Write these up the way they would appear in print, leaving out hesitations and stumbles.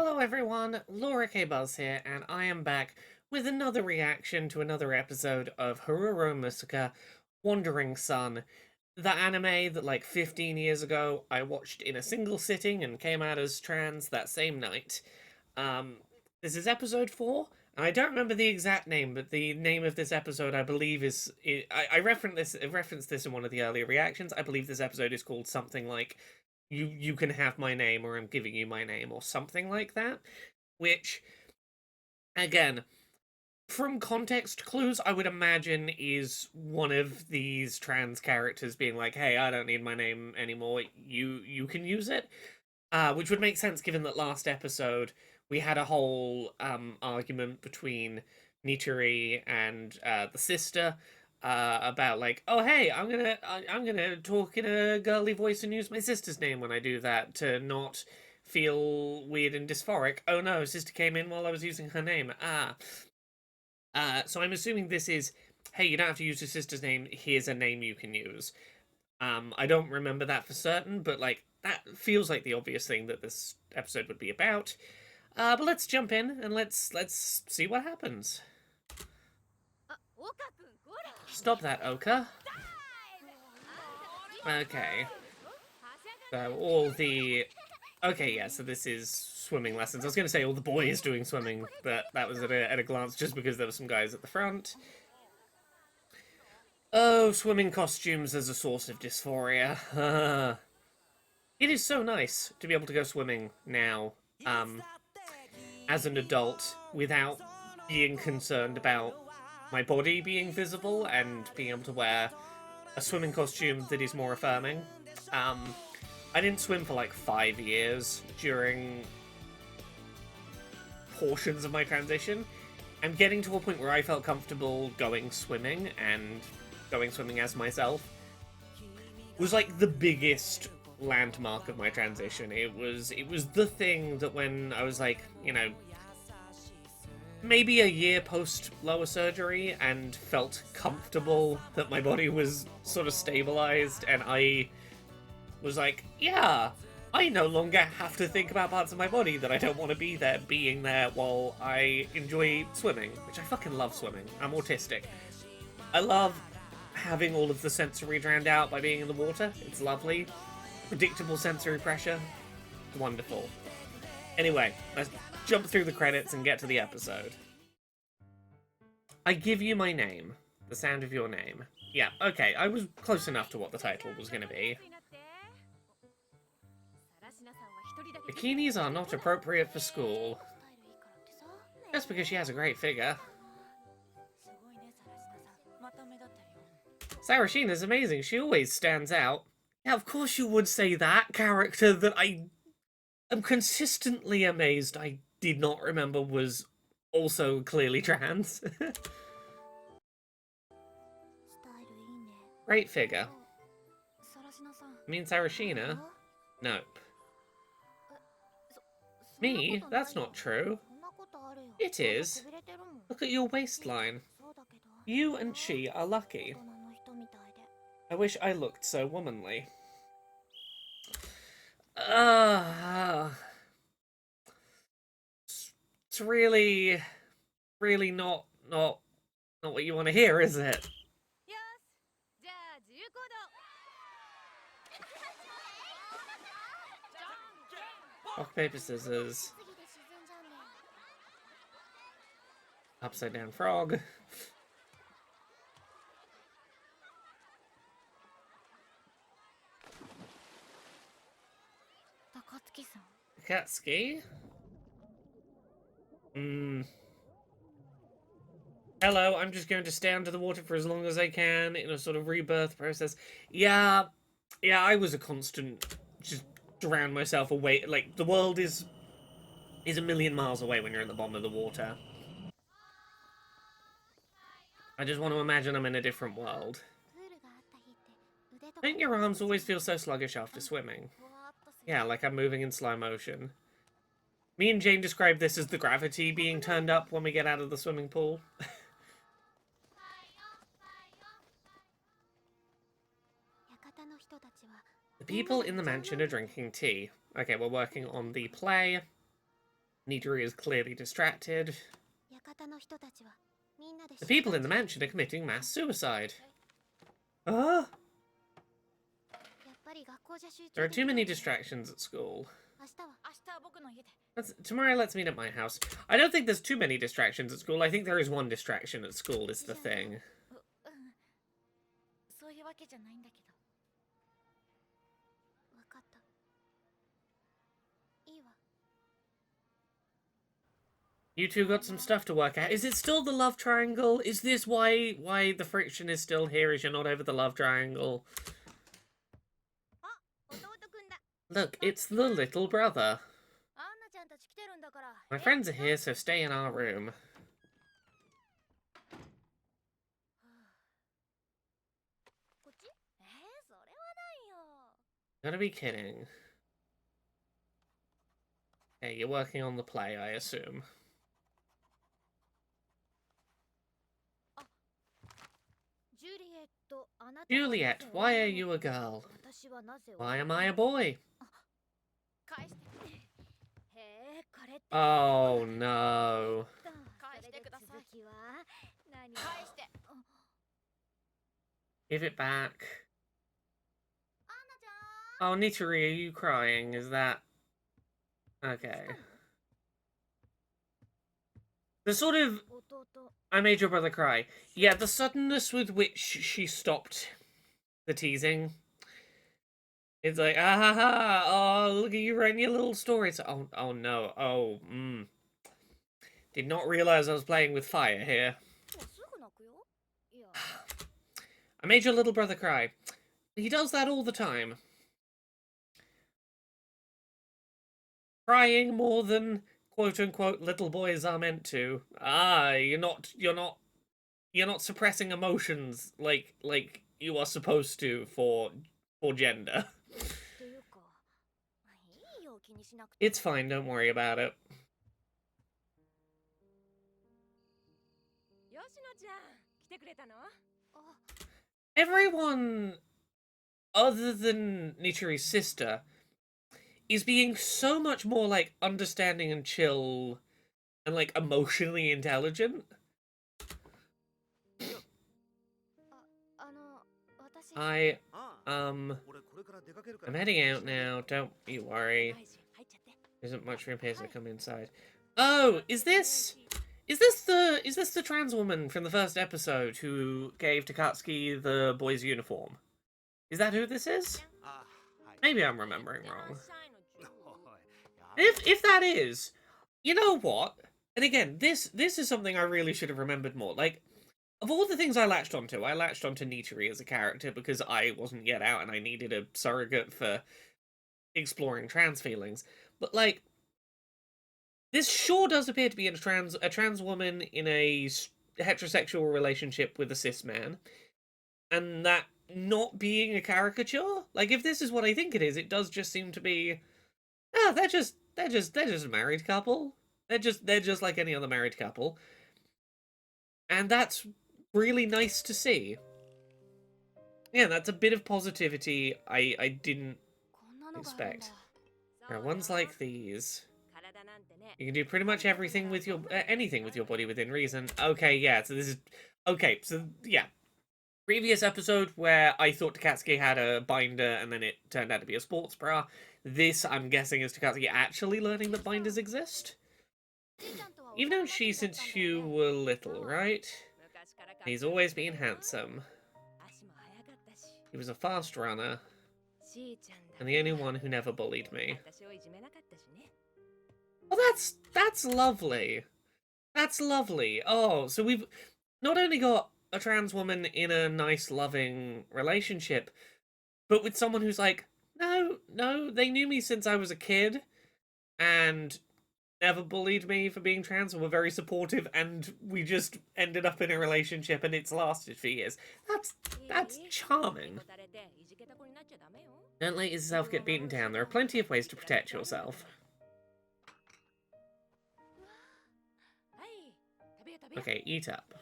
Hello everyone, Laura K. Buzz here, and I am back with another reaction to another episode of Haruro Musuka Wandering Sun, the anime that like 15 years ago I watched in a single sitting and came out as trans that same night. Um, this is episode 4, and I don't remember the exact name, but the name of this episode I believe I referenced this in one of the earlier reactions. I believe this episode is called something like you can have my name, or I'm giving you my name, or something like that, which again, from context clues, I would imagine is one of these trans characters being like, hey, I don't need my name anymore, you can use it. Which would make sense given that last episode we had a whole argument between Nitori and the sister, about like, oh hey, I'm gonna talk in a girly voice and use my sister's name when I do that to not feel weird and dysphoric. Oh no, sister came in while I was using her name. So I'm assuming this is, hey, you don't have to use your sister's name. Here's a name you can use. I don't remember that for certain, but like that feels like the obvious thing that this episode would be about. But let's jump in and let's see what happens. Stop that, Oka. Okay. So all the... Okay, yeah, so this is swimming lessons. I was going to say all the boys doing swimming, but that was at a glance just because there were some guys at the front. Oh, swimming costumes as a source of dysphoria. It is so nice to be able to go swimming now, as an adult, without being concerned about my body being visible and being able to wear a swimming costume that is more affirming. I didn't swim for like 5 years during portions of my transition. I'm getting to a point where I felt comfortable going swimming, and going swimming as myself was like the biggest landmark of my transition. It was the thing that when I was like, you know, maybe a year post lower surgery and felt comfortable that my body was sort of stabilized, and I was like, yeah, I no longer have to think about parts of my body that I don't want to be there being there while I enjoy swimming, which I fucking love swimming. I'm autistic. I love having all of the sensory drowned out by being in the water. It's lovely. Predictable sensory pressure. Wonderful. Anyway, let's jump through the credits and get to the episode. I give you my name. The sound of your name. Yeah, okay, I was close enough to what the title was going to be. Bikinis are not appropriate for school. Just because she has a great figure. Sarashina's amazing. She always stands out. Yeah, of course you would say that, character that I am consistently amazed I did not remember was also clearly trans. Great figure. I mean Sarashina? Nope. Me? That's not true. It is. Look at your waistline. You and she are lucky. I wish I looked so womanly. It's really, really not what you want to hear, is it? Rock, paper, scissors. Upside down frog. Akatsuki? Hello, I'm just going to stay under the water for as long as I can in a sort of rebirth process. Yeah, I was a constant, just drown myself away. Like, the world is a million miles away when you're in the bottom of the water. I just want to imagine I'm in a different world. Don't your arms always feel so sluggish after swimming? Yeah, like I'm moving in slow motion. Me and Jane described this as the gravity being turned up when we get out of the swimming pool. The people in the mansion are drinking tea. Okay, we're working on the play. Nidori is clearly distracted. The people in the mansion are committing mass suicide. Ah! There are too many distractions at school. Tomorrow let's meet at my house. I don't think there's too many distractions at school. I think there is one distraction at school is the thing. You two got some stuff to work out. Is it still the love triangle? Is this why the friction is still here? Is you're not over the love triangle? Look, it's the little brother. My friends are here, so stay in our room. Gotta be kidding. Hey, you're working on the play, I assume. Juliet, why are you a girl? Why am I a boy? Oh no. Give it back. Oh, Nitori, are you crying? Is that... Okay. The sort of... I made your brother cry. Yeah, the suddenness with which she stopped the teasing. It's like, ah ha ha, oh, look at you writing your little stories. Oh no, oh, Did not realize I was playing with fire here. I made your little brother cry. He does that all the time. Crying more than quote-unquote little boys are meant to. Ah, you're not suppressing emotions like you are supposed to for gender. It's fine, don't worry about it. Everyone other than Nichiri's sister is being so much more, like, understanding and chill and, like, emotionally intelligent. I'm heading out now, don't you worry. There isn't much room here to come inside. Oh, is this the trans woman from the first episode who gave Takatsuki the boy's uniform? Is that who this is? Maybe I'm remembering wrong. If that is, you know what? And again, this is something I really should have remembered more. Like, of all the things I latched onto Nitori as a character because I wasn't yet out and I needed a surrogate for exploring trans feelings. But, like, this sure does appear to be a trans woman in a heterosexual relationship with a cis man. And that not being a caricature? Like, if this is what I think it is, it does just seem to be... Ah, they're just a married couple. They're just like any other married couple. And that's really nice to see. Yeah, that's a bit of positivity I didn't expect. Now, ones like these... You can do pretty much everything with your... anything with your body within reason. Okay, yeah, so this is... Okay, so, yeah. Previous episode where I thought Takatsuki had a binder and then it turned out to be a sports bra. This, I'm guessing, is Takatsuki actually learning that binders exist? You've known Shi since you were little, right? He's always been handsome. He was a fast runner. And the only one who never bullied me. Oh, that's lovely. That's lovely. Oh, so we've not only got a trans woman in a nice, loving relationship, but with someone who's like, no, they knew me since I was a kid, and never bullied me for being trans, and were very supportive, and we just ended up in a relationship, and it's lasted for years. That's charming. Don't let yourself get beaten down. There are plenty of ways to protect yourself. Okay, eat up.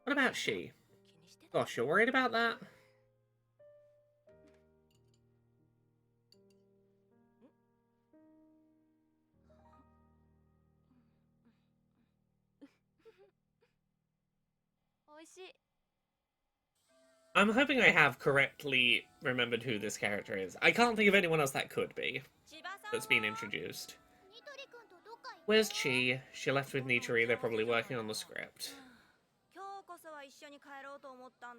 What about she? Gosh, you're worried about that? I'm hoping I have correctly remembered who this character is. I can't think of anyone else that could be, that's been introduced. Where's Chi? She left with Nitori, they're probably working on the script.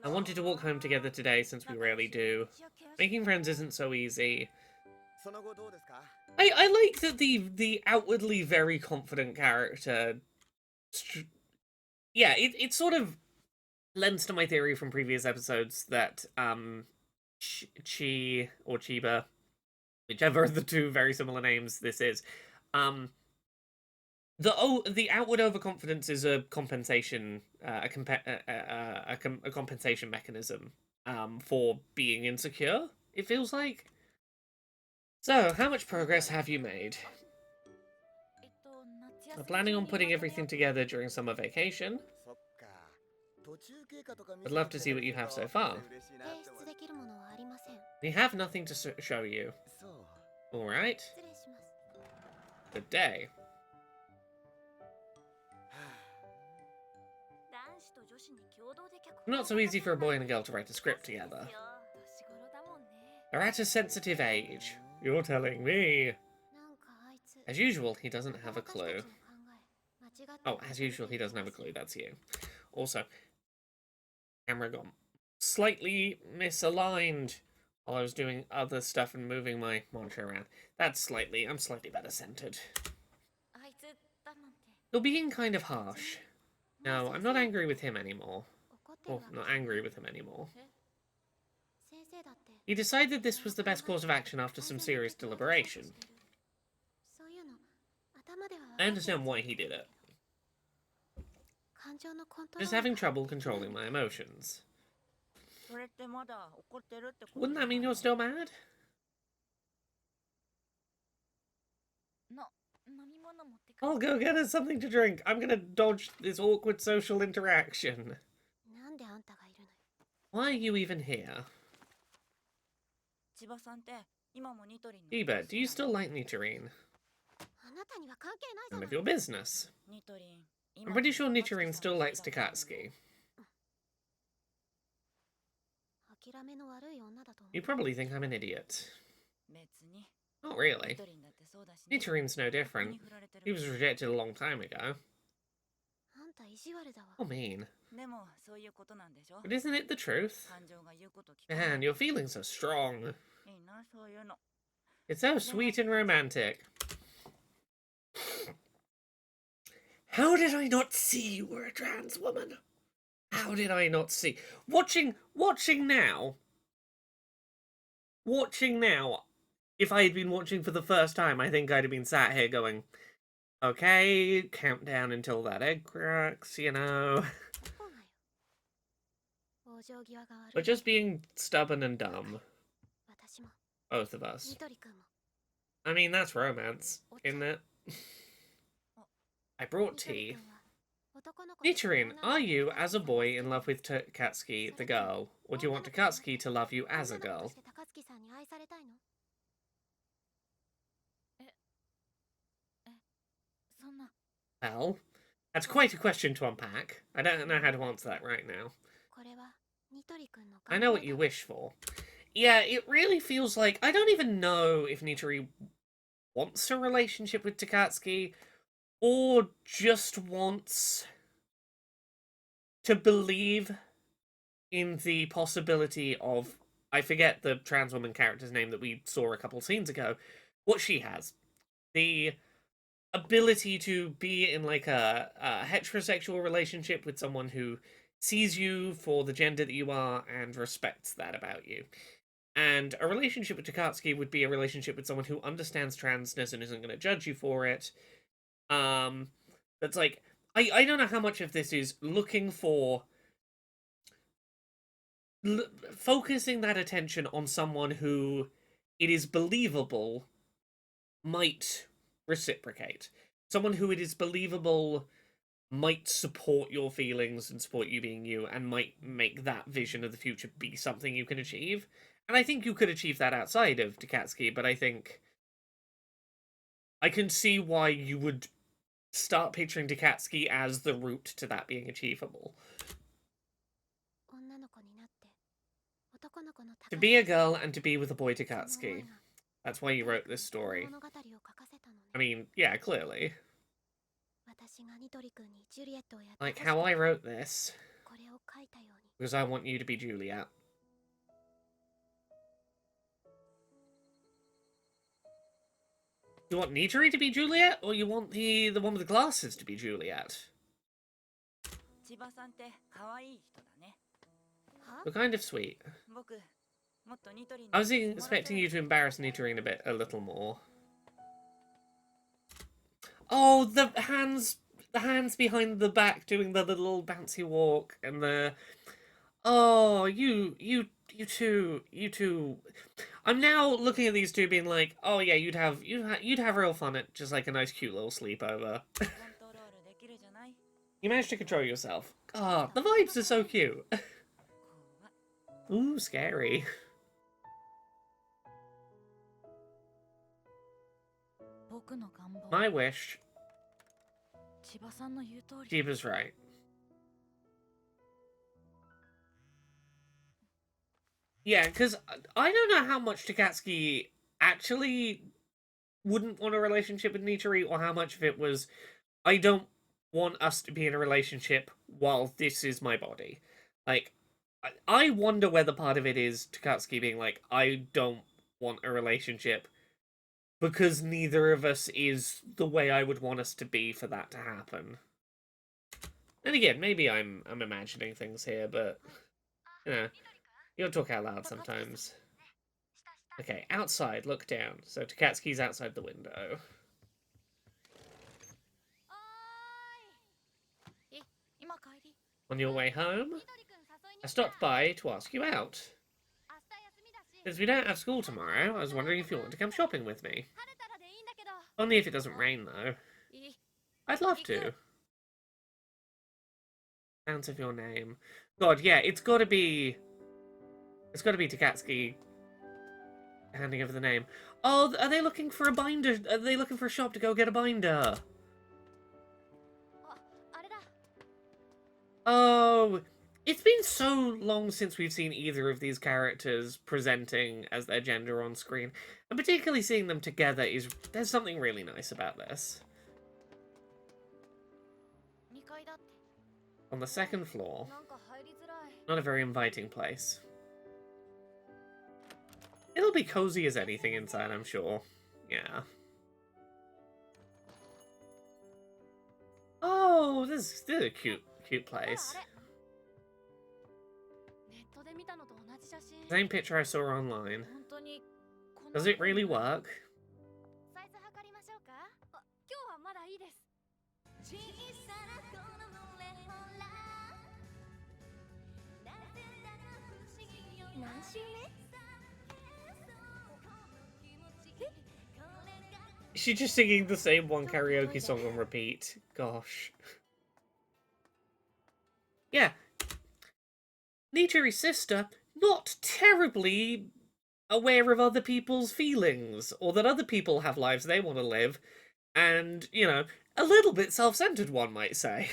I wanted to walk home together today since we rarely do. Making friends isn't so easy. I like that the outwardly very confident character... Yeah, it sort of lends to my theory from previous episodes that Chi or Chiba, whichever of the two very similar names this is, the outward overconfidence is a compensation, a compensation mechanism for being insecure. It feels like. So, how much progress have you made? I'm planning on putting everything together during summer vacation. I'd love to see what you have so far. We have nothing to show you. Alright. Good day. Not so easy for a boy and a girl to write a script together. They're at a sensitive age. You're telling me. As usual, he doesn't have a clue. Oh, as usual, he doesn't have a clue. That's you. Also, camera got slightly misaligned while I was doing other stuff and moving my monitor around. I'm slightly better centered. You're being kind of harsh. No, I'm not angry with him anymore. Well, not angry with him anymore. He decided this was the best course of action after some serious deliberation. I understand why he did it. Just having trouble controlling my emotions. Wouldn't that mean you're still mad? I'll go get us something to drink. I'm gonna dodge this awkward social interaction. Why are you even here? Chiba, do you still like Nitorine? None of your business. I'm pretty sure Nitorine still likes Takatsuki. You probably think I'm an idiot. Not really. Nitorine's no different. He was rejected a long time ago. Oh, mean. But isn't it the truth? Man, your feelings are strong. It's so sweet and romantic. How did I not see you were a trans woman? How did I not see? Watching now, if I had been watching for the first time, I think I'd have been sat here going, okay, countdown until that egg cracks, you know. But just being stubborn and dumb. Both of us. I mean, that's romance, isn't it? I brought tea. Nichirin, are you, as a boy, in love with Takatsuki, the girl? Or do you want Takatsuki to love you as a girl? Well, that's quite a question to unpack. I don't know how to answer that right now. I know what you wish for. Yeah, it really feels like... I don't even know if Nitori wants a relationship with Takatsuki, or just wants to believe in the possibility of... I forget the trans woman character's name that we saw a couple scenes ago. What she has. The ability to be in, like, a heterosexual relationship with someone who sees you for the gender that you are and respects that about you. And a relationship with Takatsuki would be a relationship with someone who understands transness and isn't going to judge you for it. That's like, I don't know how much of this is looking for... focusing that attention on someone who it is believable might reciprocate. Someone who it is believable might support your feelings and support you being you, and might make that vision of the future be something you can achieve. And I think you could achieve that outside of Takatsuki, but I think I can see why you would start picturing Takatsuki as the route to that being achievable. To be a girl and to be with a boy Takatsuki. That's why you wrote this story. I mean, yeah, clearly. Like how I wrote this. Because I want you to be Juliet. You want Nitori to be Juliet, or you want the one with the glasses to be Juliet? You're kind of sweet. I was expecting you to embarrass Nitori a little more. Oh, the hands behind the back doing the little bouncy walk and the... Oh, you two. I'm now looking at these two being like, oh yeah, you'd have real fun at just like a nice cute little sleepover. You managed to control yourself. God, the vibes are so cute. Ooh, scary. My wish. Chiba's right. Yeah, because I don't know how much Takatsuki actually wouldn't want a relationship with Nitori, or how much of it was, I don't want us to be in a relationship while this is my body. Like, I wonder whether part of it is Takatsuki being like, I don't want a relationship because neither of us is the way I would want us to be for that to happen. And again, maybe I'm imagining things here, but you know, you don't talk out loud sometimes. Okay, outside, look down. So Takatsuki's outside the window. On your way home, I stopped by to ask you out. Since we don't have school tomorrow, I was wondering if you want to come shopping with me. Only if it doesn't rain, though. I'd love to. Sounds of your name. God, yeah, it's gotta be Takatsuki handing over the name. Oh, are they looking for a binder? Are they looking for a shop to go get a binder? Oh, it's been so long since we've seen either of these characters presenting as their gender on screen. And particularly seeing them together there's something really nice about this. On the second floor. Not a very inviting place. It'll be cozy as anything inside, I'm sure. Yeah. Oh, this is a cute place. Same picture I saw online. Does it really work? She's just singing the same one karaoke song on repeat. Gosh. Yeah. Nitori's sister, not terribly aware of other people's feelings, or that other people have lives they want to live, and, you know, a little bit self-centered, one might say.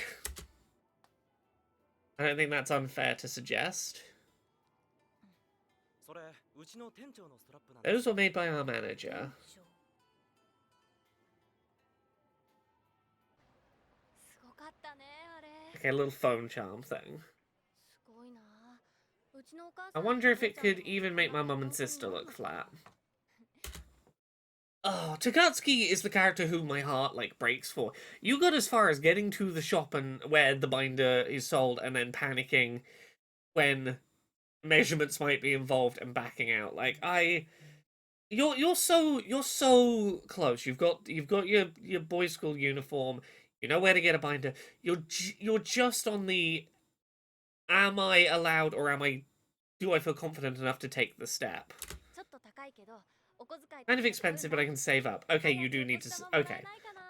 I don't think that's unfair to suggest. Those were made by our manager. Okay, a little phone charm thing. I wonder if it could even make my mum and sister look flat. Oh, Takatsuki is the character who my heart, like, breaks for. You got as far as getting to the shop and where the binder is sold and then panicking when measurements might be involved and backing out. Like, you're so close. You've got your boys' school uniform. You know where to get a binder. You're just on the am I allowed, or do I feel confident enough to take the step? Kind of expensive, but I can save up. Okay, you do need to... Okay.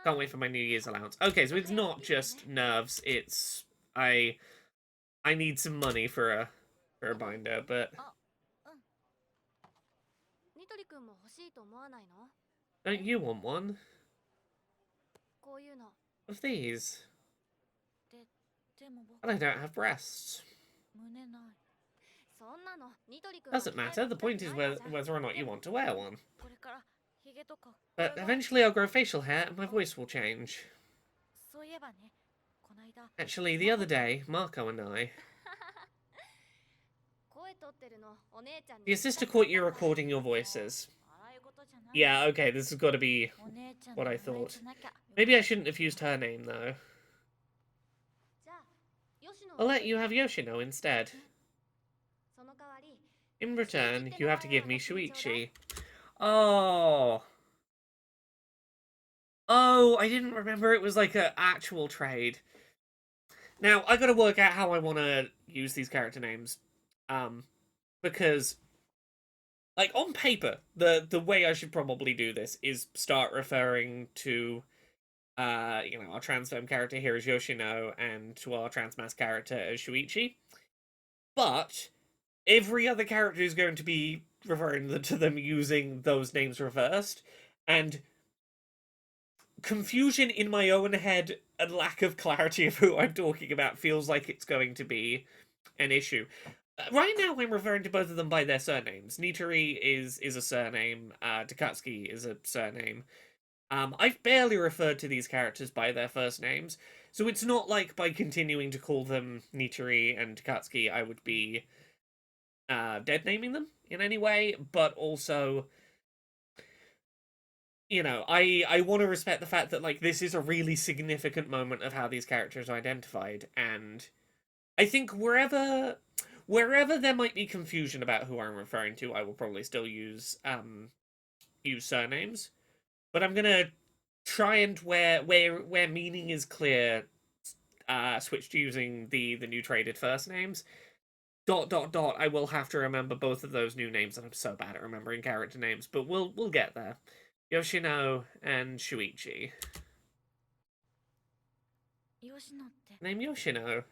Can't wait for my New Year's allowance. Okay, so it's not just nerves, it's... I need some money for a binder, but... Don't you want one? Of these? But I don't have breasts. Doesn't matter, the point is whether or not you want to wear one. But eventually I'll grow facial hair and my voice will change. Actually, the other day, Marco and I... Your sister caught you recording your voices. Yeah, okay, this has got to be what I thought. Maybe I shouldn't have used her name, though. I'll let you have Yoshino instead. In return, you have to give me Shuichi. Oh. Oh, I didn't remember it was like an actual trade. Now, I gotta work out how I want to use these character names. Because, like, on paper, the way I should probably do this is start referring to, you know, our trans femme character here as Yoshino and to our trans mas character as Shuichi. But every other character is going to be referring to them using those names reversed, and confusion in my own head and lack of clarity of who I'm talking about feels like it's going to be an issue. Right now, I'm referring to both of them by their surnames. Nitori is a surname. Takatsuki is a surname. I've barely referred to these characters by their first names, so it's not like by continuing to call them Nitori and Takatsuki, I would be dead naming them in any way, but also, you know, I want to respect the fact that, like, this is a really significant moment of how these characters are identified, and I think wherever there might be confusion about who I'm referring to, I will probably still use surnames. But I'm gonna try and where meaning is clear, switch to using the new traded first names. ... I will have to remember both of those new names, and I'm so bad at remembering character names, but we'll get there. Yoshino and Shuichi. Name Yoshino.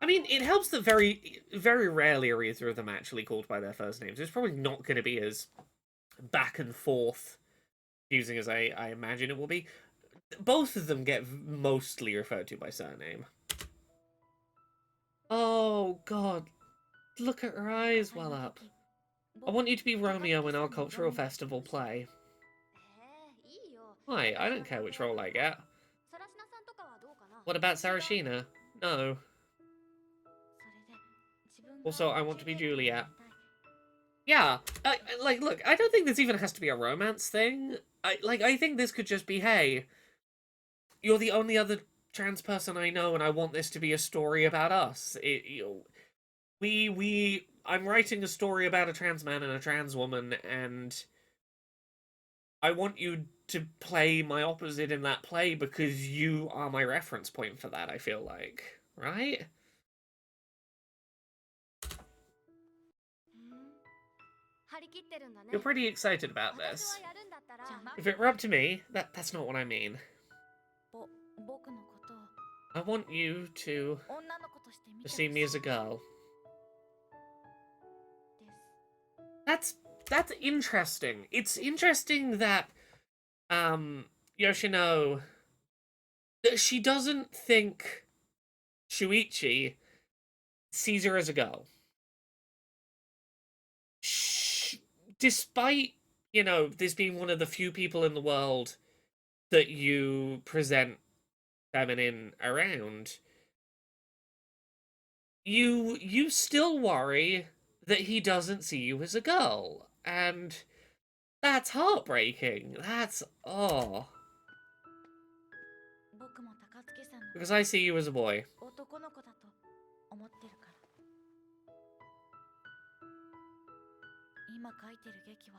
I mean, it helps that very, very rarely are either of them actually called by their first names. It's probably not going to be as back and forth confusing as I imagine it will be. Both of them get mostly referred to by surname. Oh, God. Look at her eyes well up. I want you to be Romeo in our cultural festival play. Why? I don't care which role I get. What about Sarashina? No. Also, I want to be Juliet. Yeah, like, look, I don't think this even has to be a romance thing. I think this could just be, hey, you're the only other trans person I know, and I want this to be a story about us. I'm writing a story about a trans man and a trans woman, and I want you to play my opposite in that play because you are my reference point for that, I feel like. Right? You're pretty excited about this. If it were up to me, that's not what I mean. I want you to see me as a girl. That's interesting. It's interesting that Yoshino, that she doesn't think Shuichi sees her as a girl. Despite, you know, this being one of the few people in the world that you present feminine around, you still worry that he doesn't see you as a girl, and that's heartbreaking. That's because I see you as a boy.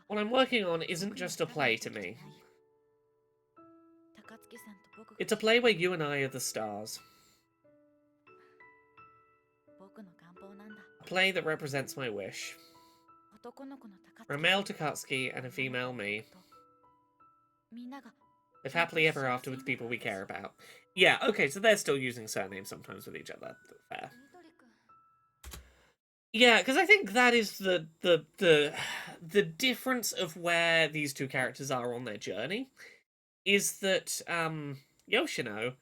What I'm working on isn't just a play to me. It's a play where you and I are the stars. A play that represents my wish. For a male Takatsuki and a female me. Live happily ever after with the people we care about. Yeah, okay, so they're still using surnames sometimes with each other. Fair. Yeah, because I think that is the difference of where these two characters are on their journey, is that Yoshino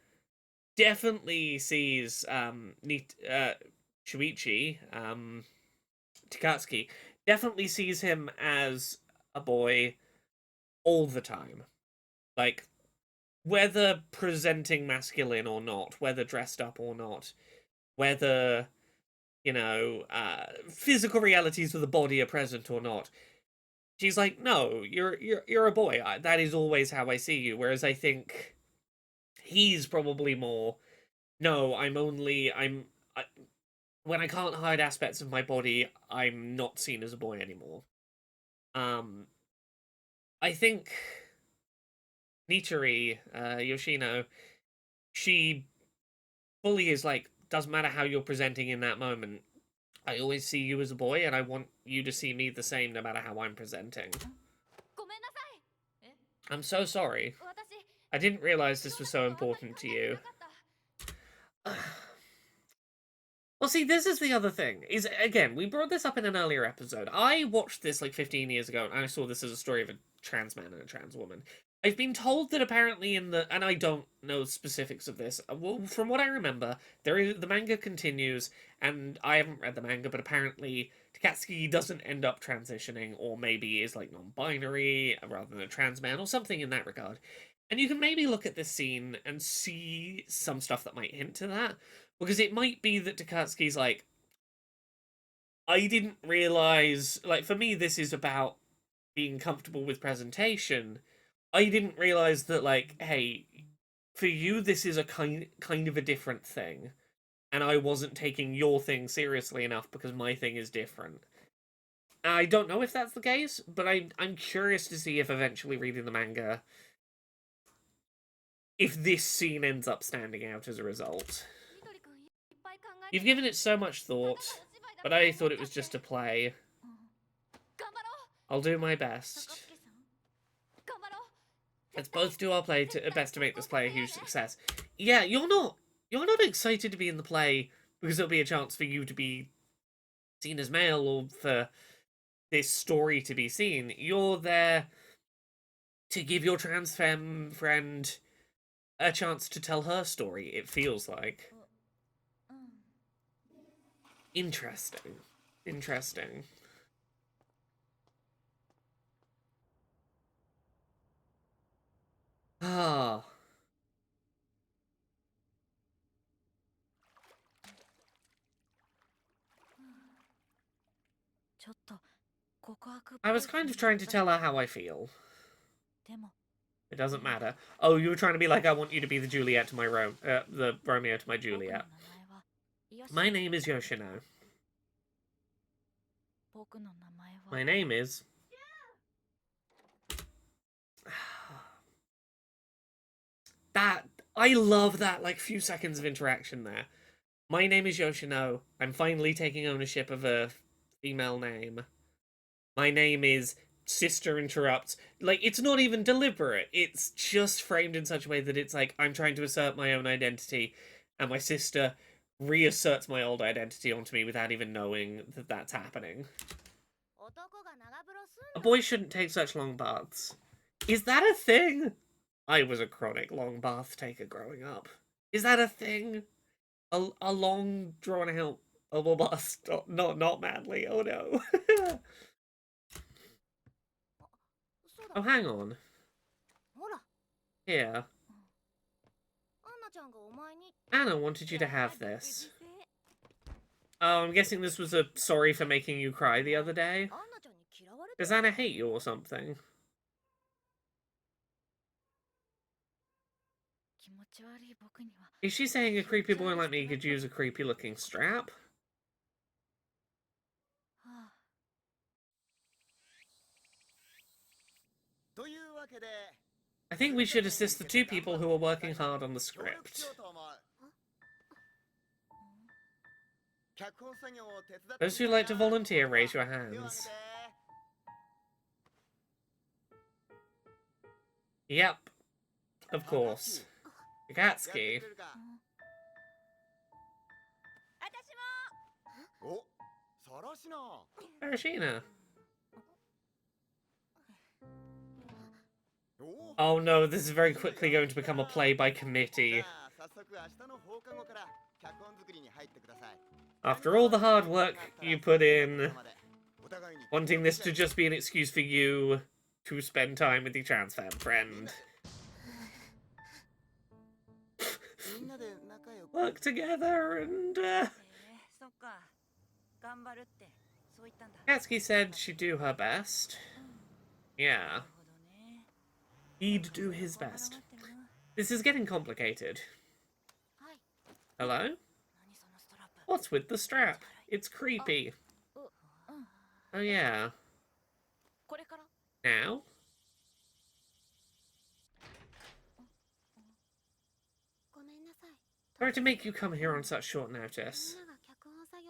definitely sees Shuichi, Takatsuki, definitely sees him as a boy all the time. Like, whether presenting masculine or not, whether dressed up or not, whether, physical realities of the body are present or not. She's like, no, you're a boy. That is always how I see you. Whereas I think he's probably more, no, when I can't hide aspects of my body, I'm not seen as a boy anymore. I think Nitori, Yoshino, she fully is like, doesn't matter how you're presenting in that moment. I always see you as a boy, and I want you to see me the same no matter how I'm presenting. I'm so sorry. I didn't realize this was so important to you. Well, see, this is the other thing. Is, again, we brought this up in an earlier episode. I watched this like 15 years ago, and I saw this as a story of a trans man and a trans woman. I've been told that apparently and I don't know specifics of this. Well, from what I remember, the manga continues, and I haven't read the manga, but apparently Takatsuki doesn't end up transitioning, or maybe is like non-binary rather than a trans man, or something in that regard. And you can maybe look at this scene and see some stuff that might hint to that. Because it might be that Takatsuki's like, I didn't realize, like, for me, this is about being comfortable with presentation. I didn't realize that, like, hey, for you, this is a kind of a different thing. And I wasn't taking your thing seriously enough because my thing is different. I don't know if that's the case, but I'm curious to see if eventually reading the manga, if this scene ends up standing out as a result. You've given it so much thought, but I thought it was just a play. I'll do my best. Let's both do our best to make this play a huge success. Yeah, you're not excited to be in the play because it'll be a chance for you to be seen as male or for this story to be seen. You're there to give your trans femme friend a chance to tell her story, it feels like. Interesting. Interesting. Ah. I was kind of trying to tell her how I feel. It doesn't matter. Oh, you were trying to be like, I want you to be the Juliet to my the Romeo to my Juliet. My name is Yoshino. My name is... That... I love that, like, few seconds of interaction there. My name is Yoshino. I'm finally taking ownership of a female name. My name is... Sister interrupts. Like, it's not even deliberate. It's just framed in such a way that it's like, I'm trying to assert my own identity, and my sister reasserts my old identity onto me without even knowing that that's happening. A boy shouldn't take such long baths. Is that a thing? I was a chronic long bath taker growing up. Is that a thing? A long, drawn-out bubble bath? Not madly. Oh no. Oh, hang on. Here. Anna wanted you to have this. Oh, I'm guessing this was a sorry for making you cry the other day. Does Anna hate you or something? Is she saying a creepy boy like me could use a creepy-looking strap? I think we should assist the two people who are working hard on the script. Those who like to volunteer, raise your hands. Yep. Of course. Takatsuki. Arashina. Oh no, this is very quickly going to become a play by committee. After all the hard work you put in, wanting this to just be an excuse for you to spend time with your trans fan friend. Work together and, Katsuki said she'd do her best. Yeah. He'd do his best. This is getting complicated. Hello? What's with the strap? It's creepy. Oh yeah. Now? Sorry to make you come here on such short notice.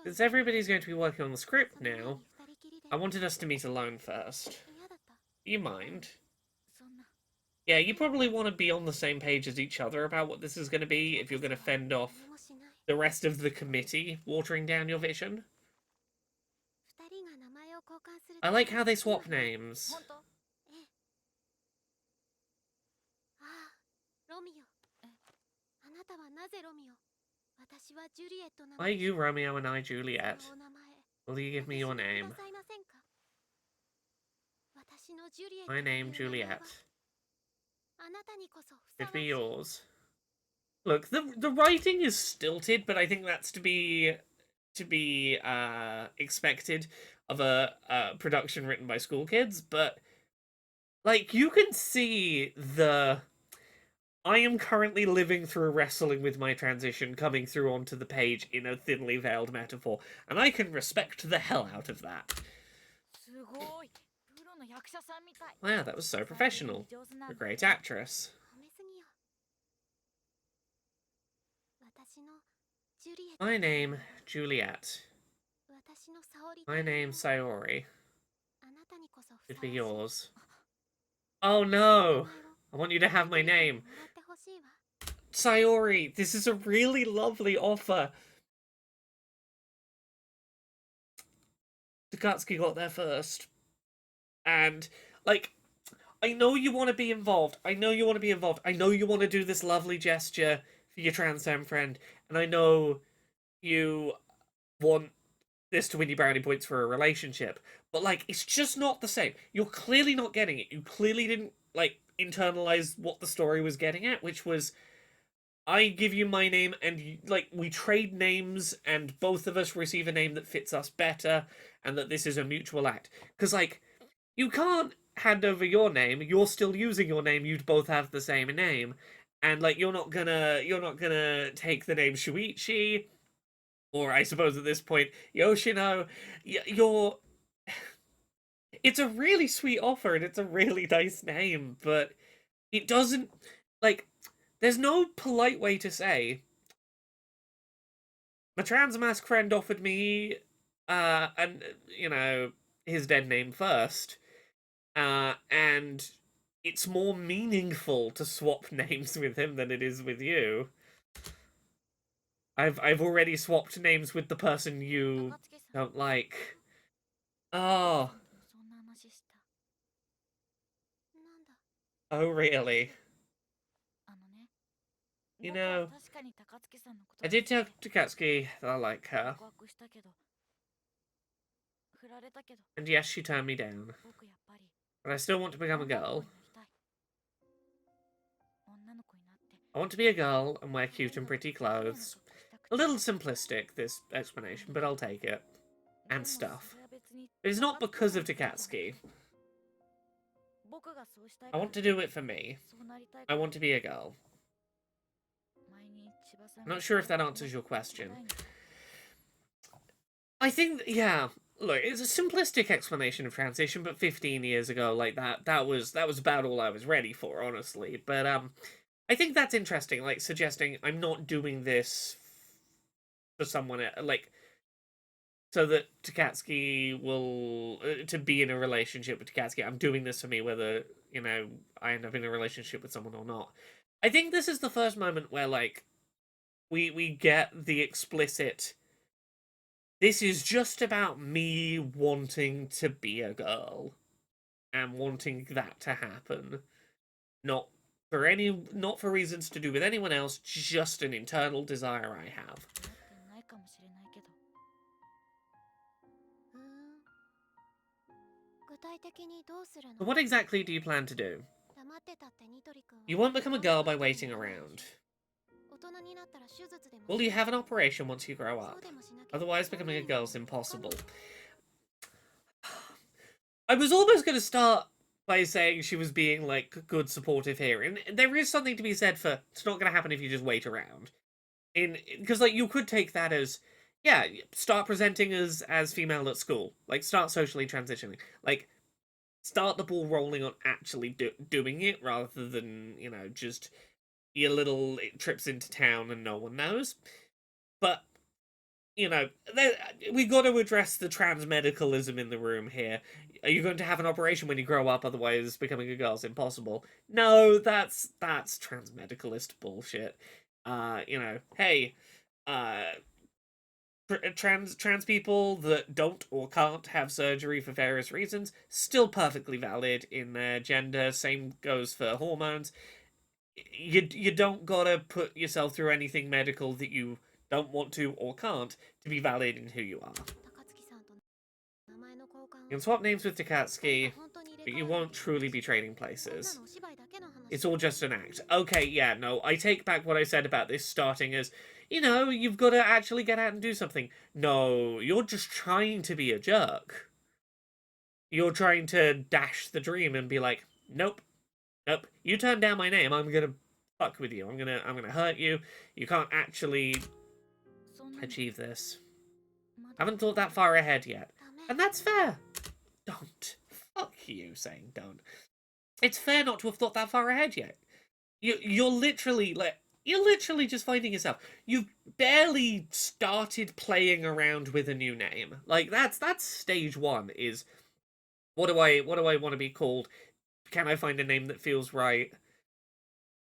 Since everybody's going to be working on the script now, I wanted us to meet alone first. You mind? Yeah, you probably want to be on the same page as each other about what this is going to be if you're going to fend off the rest of the committee watering down your vision. I like how they swap names. Why are you Romeo and I Juliet? Will you give me your name? My name, Juliet. It'd be yours. Look, the writing is stilted, but I think that's to be expected of a production written by school kids. But like, you can see the I am currently living through wrestling with my transition coming through onto the page in a thinly veiled metaphor, and I can respect the hell out of that. Wow, that was so professional. A great actress. My name, Juliet. My name, Sayori. It'd be yours. Oh no! I want you to have my name. Sayori, this is a really lovely offer. Takatsuki got there first. And, like, I know you want to be involved. I know you want to be involved. I know you want to do this lovely gesture for your trans femme friend. And I know you want this to win you brownie points for a relationship. But, like, it's just not the same. You're clearly not getting it. You clearly didn't, like, internalize what the story was getting at, which was I give you my name and, like, we trade names and both of us receive a name that fits us better and that this is a mutual act. Because, like, you can't hand over your name. You're still using your name. You'd both have the same name. And, like, you're not gonna take the name Shuichi, or I suppose at this point, Yoshino. You're... It's a really sweet offer and it's a really nice name, but it doesn't, like, there's no polite way to say, my trans mask friend offered me, and, you know, his dead name first, and it's more meaningful to swap names with him than it is with you. I've already swapped names with the person you don't like. Oh. Oh, really? You know, I did tell Takatsuki that I like her. And yes, she turned me down. But I still want to become a girl. I want to be a girl and wear cute and pretty clothes. A little simplistic, this explanation, but I'll take it. And stuff. But it's not because of Takatsuki. I want to do it for me. I want to be a girl. I'm not sure if that answers your question. I think, yeah, look, it's a simplistic explanation of transition, but 15 years ago, like, that was about all I was ready for, honestly. But, I think that's interesting, like, suggesting I'm not doing this for someone, like, so that Takatsuki will, to be in a relationship with Takatsuki, I'm doing this for me, whether, you know, I end up in a relationship with someone or not. I think this is the first moment where, like, we get the explicit, this is just about me wanting to be a girl and wanting that to happen, not not for reasons to do with anyone else, just an internal desire I have. ないかもしれないけど。具体的にどうする So の what exactly do you plan to do? 黙ってたってニトリ君は You won't become a girl by waiting around. 大人になったら手術でも Will you have an operation once you grow そう up? でもしなきゃ Otherwise, becoming a girl's impossible. I was almost going to start by saying she was being, like, good supportive here. And there is something to be said for, it's not going to happen if you just wait around. Because, like, you could take that as, yeah, start presenting as female at school. Like, start socially transitioning. Like, start the ball rolling on actually doing it rather than, you know, just your little trips into town and no one knows. But, you know, we got to address the trans medicalism in the room here. Are you going to have an operation when you grow up? Otherwise, becoming a girl's impossible. No, that's trans medicalist bullshit. You know, hey, trans people that don't or can't have surgery for various reasons still perfectly valid in their gender. Same goes for hormones. You don't gotta put yourself through anything medical that you don't want to or can't to be valid in who you are. 高槻さんと名前の交換 You can を swap names with Takatsuki, 本当に入れ but 替 you わる won't truly be trading こんな places. のお芝居だけの話 It's all just an act. Okay, yeah, no, I take back what I said about this starting as, you know, you've got to actually get out and do something. No, you're just trying to be a jerk. You're trying to dash the dream and be like, nope, nope. You turn down my name, I'm gonna fuck with you. I'm gonna hurt you. You can't actually そんなの achieve this. まだ Haven't thought that far ahead yet. ダメ And that's fair. Don't. Fuck you saying don't. It's fair not to have thought that far ahead yet. You're literally just finding yourself. You've barely started playing around with a new name. Like that's stage one is what do I want to be called? Can I find a name that feels right?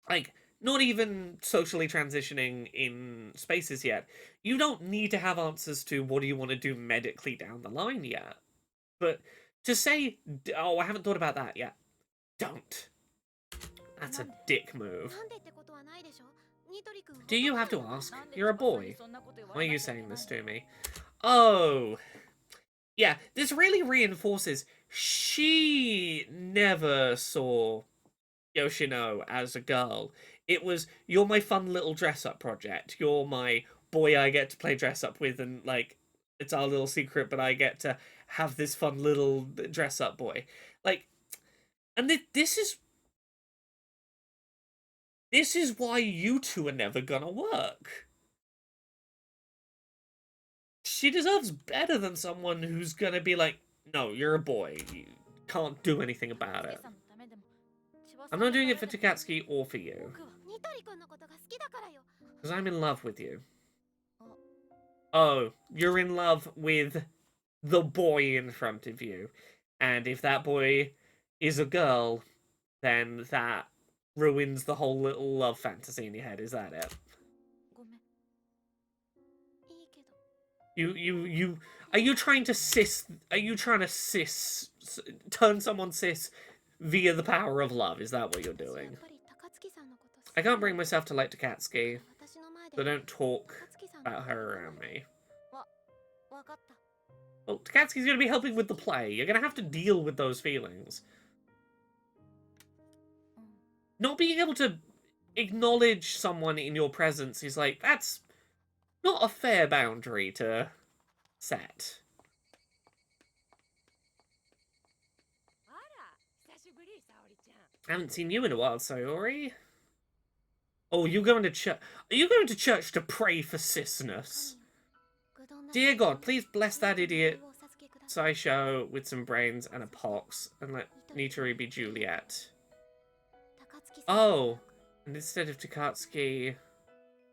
Like not even socially transitioning in spaces yet. You don't need to have answers to what do you want to do medically down the line yet. But to say, oh, I haven't thought about that yet. Don't. That's a dick move. なんでってことはないでしょニトリ君 Do you have to ask? You're a boy. そんなこと言わ Why are れ you なきゃいけ saying ない this to me? Oh. Yeah, this really reinforces she never saw Yoshino as a girl. It was, you're my fun little dress-up project. You're my boy I get to play dress-up with and, like, it's our little secret, but I get to have this fun little dress-up boy. Like, and this is why you two are never gonna work. She deserves better than someone who's gonna be like, no, you're a boy. You can't do anything about it. さんのためでも千葉さ I'm ん not の doing た it for めでも Takatsuki or for you. 僕はニトリ君のことが好きだからよ Because I'm in love with you. Oh. Oh, you're in love with the boy in front of you. And if that boy is a girl, then that ruins the whole little love fantasy in your head. Is that it? ごめんいいけど You are you trying to turn someone cis via the power of love? Is that what you're 私やっ doing? ぱり高槻さんのこと好き I can't bring myself to like Takatsuki, 私の前で so don't talk 高槻さんの about her around me. わかった Well, Takatsuki's gonna be helping with the play. You're gonna have to deal with those feelings. うん Not being able to acknowledge someone in your presence is like, that's not a fair boundary to set. あら、久しぶり、沙織ちゃん。 I haven't seen you in a while, Sayori. Oh, you're going to church. Are you going to church to pray for cisness? ぐどんな Dear God, please bless that idiot お授けください Saisho with some brains and a pox, and let Nitori be Juliet. 高槻さん Oh, and instead of Takatsuki,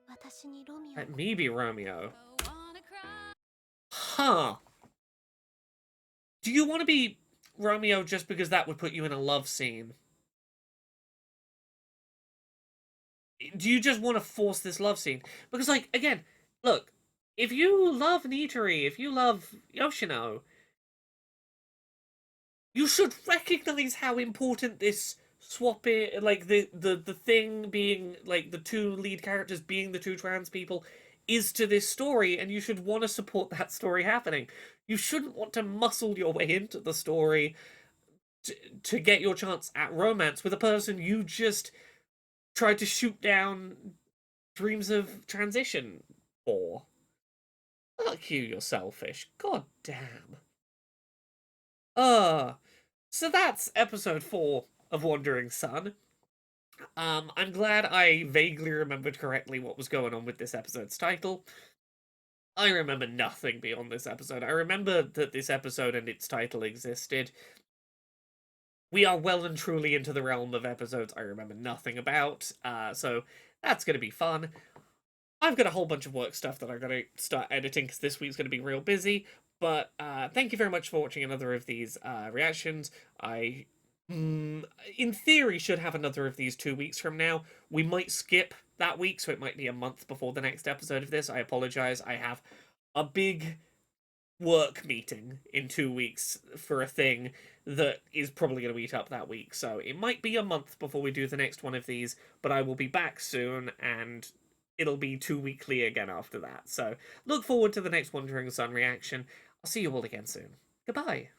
私にロミオ let me be Romeo. Don't wanna cry. Huh. Do you want to be Romeo just because that would put you in a love scene? Do you just want to force this love scene? Because, like, again, look, if you love Nitori, if you love Yoshino, you should recognize how important this swap it, like the thing being like the two lead characters being the two trans people is to this story, and you should want to support that story happening. You shouldn't want to muscle your way into the story to get your chance at romance with a person you just tried to shoot down dreams of transition for. Fuck you, you're selfish. God damn. So that's episode 4 of Wandering Sun. I'm glad I vaguely remembered correctly what was going on with this episode's title. I remember nothing beyond this episode. I remember that this episode and its title existed. We are well and truly into the realm of episodes I remember nothing about, so that's going to be fun. I've got a whole bunch of work stuff that I'm going to start editing because this week's going to be real busy. But thank you very much for watching another of these reactions. I, in theory, should have another of these 2 weeks from now. We might skip that week, so it might be a month before the next episode of this. I apologize. I have a big work meeting in 2 weeks for a thing that is probably going to eat up that week. So it might be a month before we do the next one of these, but I will be back soon, and it'll be 2 weekly again after that. So look forward to the next Wandering Sun reaction. I'll see you all again soon. Goodbye.